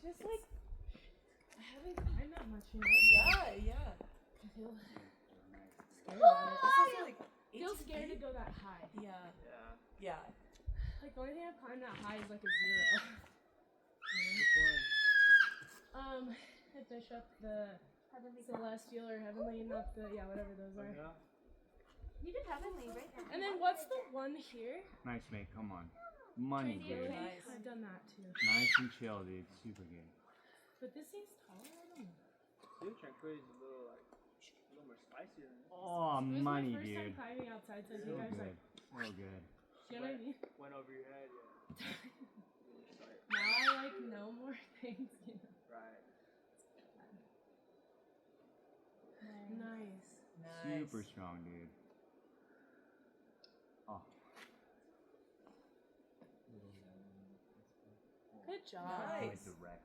just like I haven't climbed that much, you know. Yeah. I feel scared about it. This is like I feel scared to go that high. Yeah. Like the only thing I've climbed that high is like a 0. Which one? At Bishop, the Celestial or Heavenly, not the whatever those are. Yeah. You did Heavenly right there. And then what's the one here? Nice, mate. Come on. Money, Crazy dude. Lake? Nice. I've done that too. Nice and chill, dude. Super good. But this seems taller. I don't know. Dude, Tramway is a little more spicier than this. Oh, It was money, my first time dude. climbing outside, so I So think I was good. like, So good. you know what I mean? Went over your head, yeah. Now I like know more things, you know. Right. Nice. Super strong, dude. Oh. Good job. Nice. Like direct.